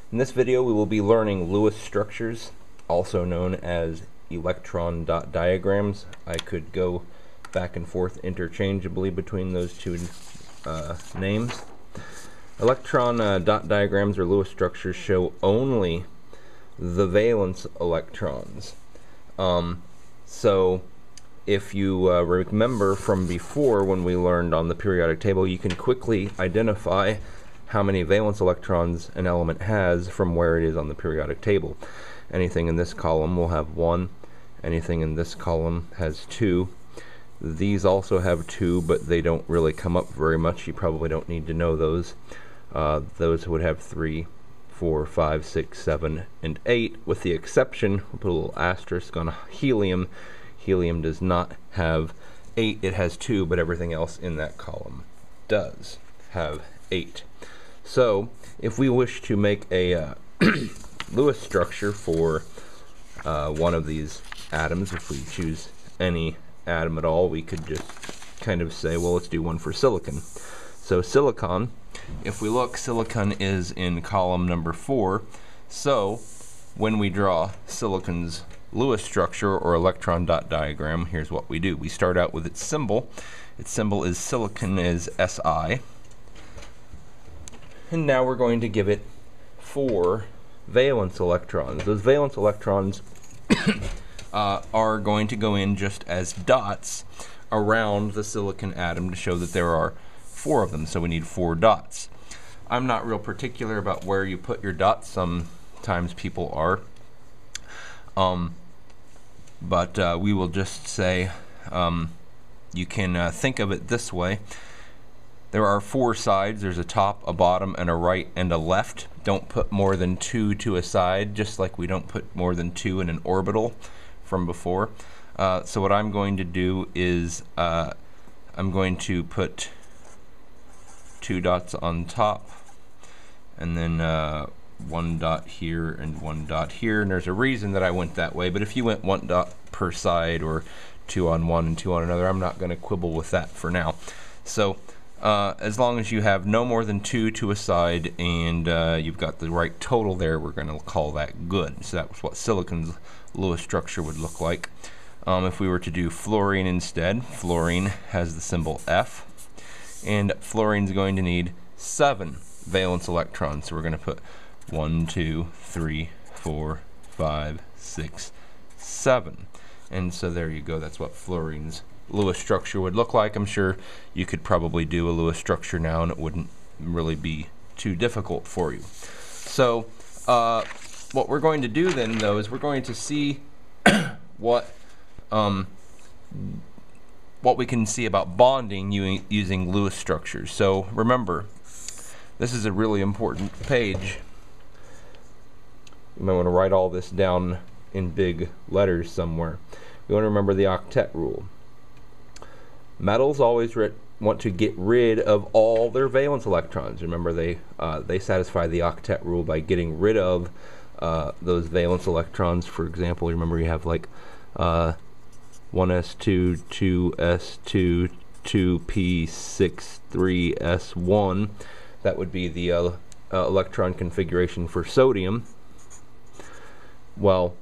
In this video we will be learning Lewis structures, also known as electron dot diagrams. I could go back and forth interchangeably between those two names. Electron dot diagrams or Lewis structures show only the valence electrons. So if you remember from before when we learned on the periodic table, you can quickly identify how many valence electrons an element has from where it is on the periodic table. Anything in this column will have 1, anything in this column has 2. These also have 2, but they don't really come up very much. You probably don't need to know those. Those would have 3, 4, 5, 6, 7, and 8, with the exception, we'll put a little asterisk on helium. Helium does not have 8, it has 2, but everything else in that column does have 8. So, if we wish to make a Lewis structure for one of these atoms, if we choose any atom at all, we could just kind of say, well, let's do one for silicon. So silicon, if we look, silicon is in column number 4. So when we draw silicon's Lewis structure or electron dot diagram, here's what we do. We start out with its symbol. Its symbol is silicon is Si. And now we're going to give it 4 valence electrons. Those valence electrons are going to go in just as dots around the silicon atom to show that there are 4 of them, so we need 4 dots. I'm not real particular about where you put your dots. Sometimes people are. But we will just say you can think of it this way. There are 4 sides. There's a top, a bottom, and a right and a left. Don't put more than 2 to a side, just like we don't put more than 2 in an orbital from before. So what I'm going to do is I'm going to put 2 dots on top, and then 1 dot here and 1 dot here. And there's a reason that I went that way, but if you went 1 dot per side or 2 on one and 2 on another, I'm not going to quibble with that for now. So as long as you have no more than 2 to a side and you've got the right total there, we're going to call that good. So that's what silicon's Lewis structure would look like. If we were to do fluorine instead, fluorine has the symbol F, and fluorine's going to need 7 valence electrons. So we're going to put 1, 2, 3, 4, 5, 6, 7. And so there you go. That's what fluorine's Lewis structure would look like. I'm sure you could probably do a Lewis structure now and it wouldn't really be too difficult for you. So what we're going to do then, though, is we're going to see what we can see about bonding using Lewis structures. So remember, this is a really important page. You might want to write all this down in big letters somewhere. You want to remember the octet rule. Metals always want to get rid of all their valence electrons. Remember, they satisfy the octet rule by getting rid of those valence electrons. For example, remember you have like 1s2, 2s2, 2p6, 3s1. That would be the electron configuration for sodium. Well,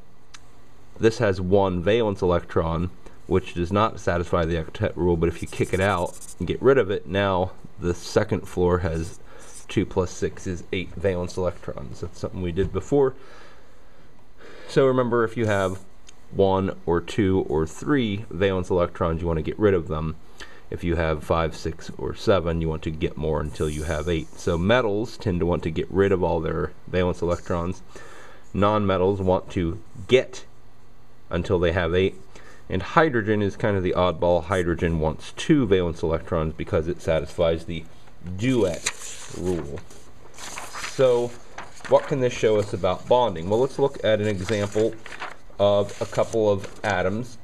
this has 1 valence electron, which does not satisfy the octet rule, but if you kick it out and get rid of it, now the second floor has 2 plus 6 is 8 valence electrons. That's something we did before. So remember, if you have 1 or 2 or 3 valence electrons, you want to get rid of them. If you have 5, 6, or 7, you want to get more until you have 8. So metals tend to want to get rid of all their valence electrons. Non-metals want to get until they have 8. And hydrogen is kind of the oddball. Hydrogen wants 2 valence electrons because it satisfies the duet rule. So what can this show us about bonding? Well, let's look at an example of a couple of atoms.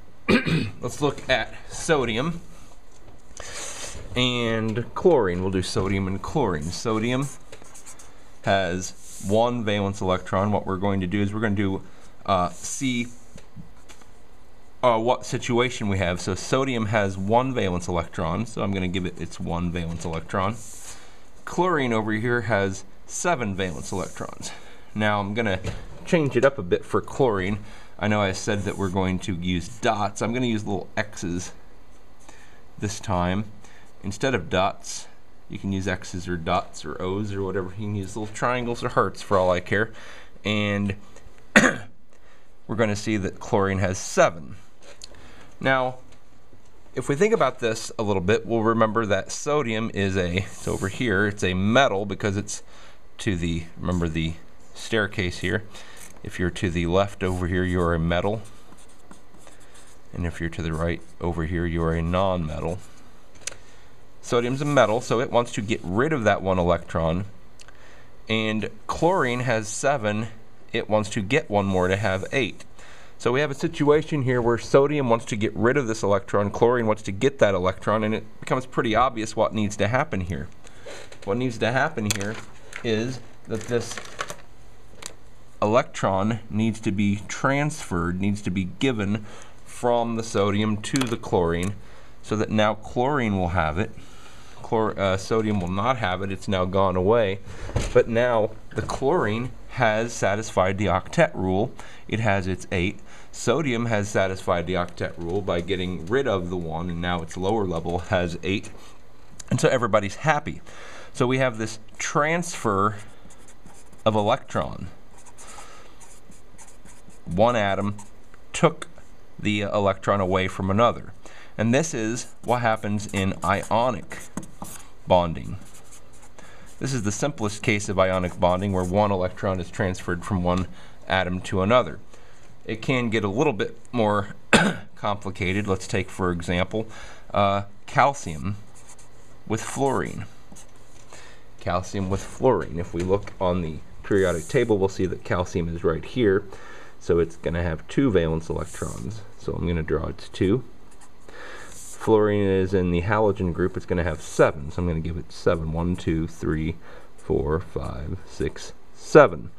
Let's look at sodium and chlorine. We'll do sodium and chlorine. Sodium has 1 valence electron. What we're going to do is we're going to see what situation we have. So sodium has 1 valence electron, so I'm going to give it its 1 valence electron. Chlorine over here has 7 valence electrons. Now I'm going to change it up a bit for chlorine. I know I said that we're going to use dots. I'm going to use little X's this time. Instead of dots, you can use X's or dots or O's or whatever. You can use little triangles or hearts for all I care. And we're going to see that chlorine has 7. Now, if we think about this a little bit, we'll remember that sodium is it's over here, it's a metal because it's to the, remember the staircase here. If you're to the left over here, you're a metal. And if you're to the right over here, you're a non-metal. Sodium's a metal, so it wants to get rid of that 1 electron. And chlorine has 7, it wants to get 1 more to have 8. So we have a situation here where sodium wants to get rid of this electron, chlorine wants to get that electron, and it becomes pretty obvious what needs to happen here. What needs to happen here is that this electron needs to be transferred, needs to be given from the sodium to the chlorine, so that now chlorine will have it. Sodium will not have it, it's now gone away. But now the chlorine has satisfied the octet rule. It has its 8. Sodium has satisfied the octet rule by getting rid of the 1, and now its lower level has 8. And so everybody's happy. So we have this transfer of electron. One atom took the electron away from another. And this is what happens in ionic bonding. This is the simplest case of ionic bonding, where 1 electron is transferred from one atom to another. It can get a little bit more complicated. Let's take, for example, calcium with fluorine. Calcium with fluorine. If we look on the periodic table, we'll see that calcium is right here. So it's going to have 2 valence electrons. So I'm going to draw its 2. Fluorine is in the halogen group. It's going to have 7. So I'm going to give it 7. 1, 2, 3, 4, 5, 6, 7.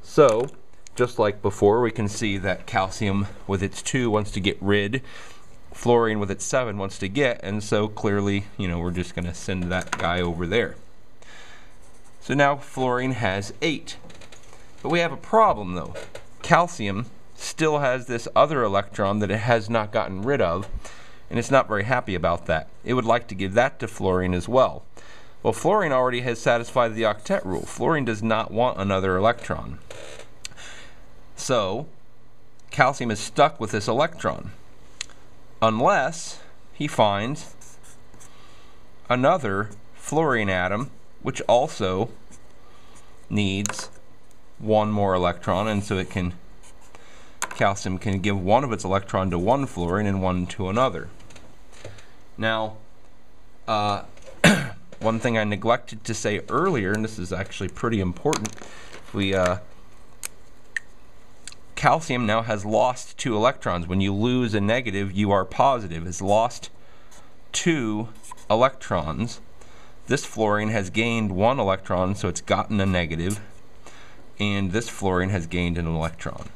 So just like before, we can see that calcium with its 2 wants to get rid. Fluorine with its 7 wants to get. And so clearly, we're just going to send that guy over there. So now fluorine has 8. But we have a problem though. Calcium still has this other electron that it has not gotten rid of, and it's not very happy about that. It would like to give that to fluorine as well. Well, fluorine already has satisfied the octet rule. Fluorine does not want another electron. So calcium is stuck with this electron, unless he finds another fluorine atom which also needs 1 more electron, and so calcium can give 1 of its electron to one fluorine and 1 to another. Now, one thing I neglected to say earlier, and this is actually pretty important, calcium now has lost 2 electrons. When you lose a negative, you are positive. It's lost 2 electrons. This fluorine has gained 1 electron, so it's gotten a negative. And this fluorine has gained an electron.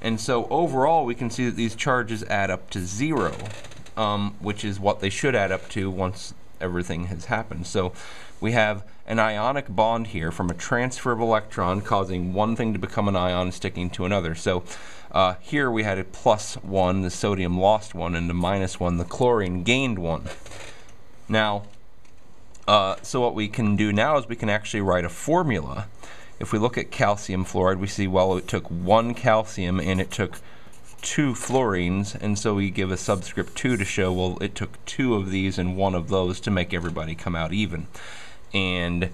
And so overall we can see that these charges add up to 0, which is what they should add up to once everything has happened. So we have an ionic bond here from a transfer of electron causing one thing to become an ion sticking to another. So here we had a +1, the sodium lost 1, and the -1, the chlorine gained 1. Now, so what we can do now is we can actually write a formula. If we look at calcium fluoride, we see, well, it took 1 calcium and it took 2 fluorines, and so we give a subscript 2 to show, well, it took 2 of these and 1 of those to make everybody come out even. And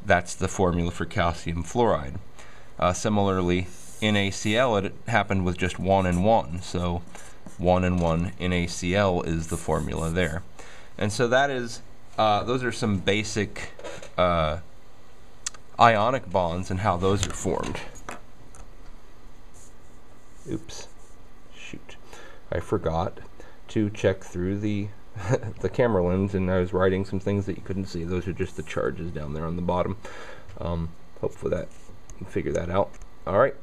that's the formula for calcium fluoride. Similarly, NaCl, it happened with just 1 and 1, so 1 and 1 NaCl is the formula there. And so that is, those are some basic ionic bonds and how those are formed. Oops, shoot. I forgot to check through the the camera lens, and I was writing some things that you couldn't see. Those are just the charges down there on the bottom. Hopefully that you can figure that out. All right.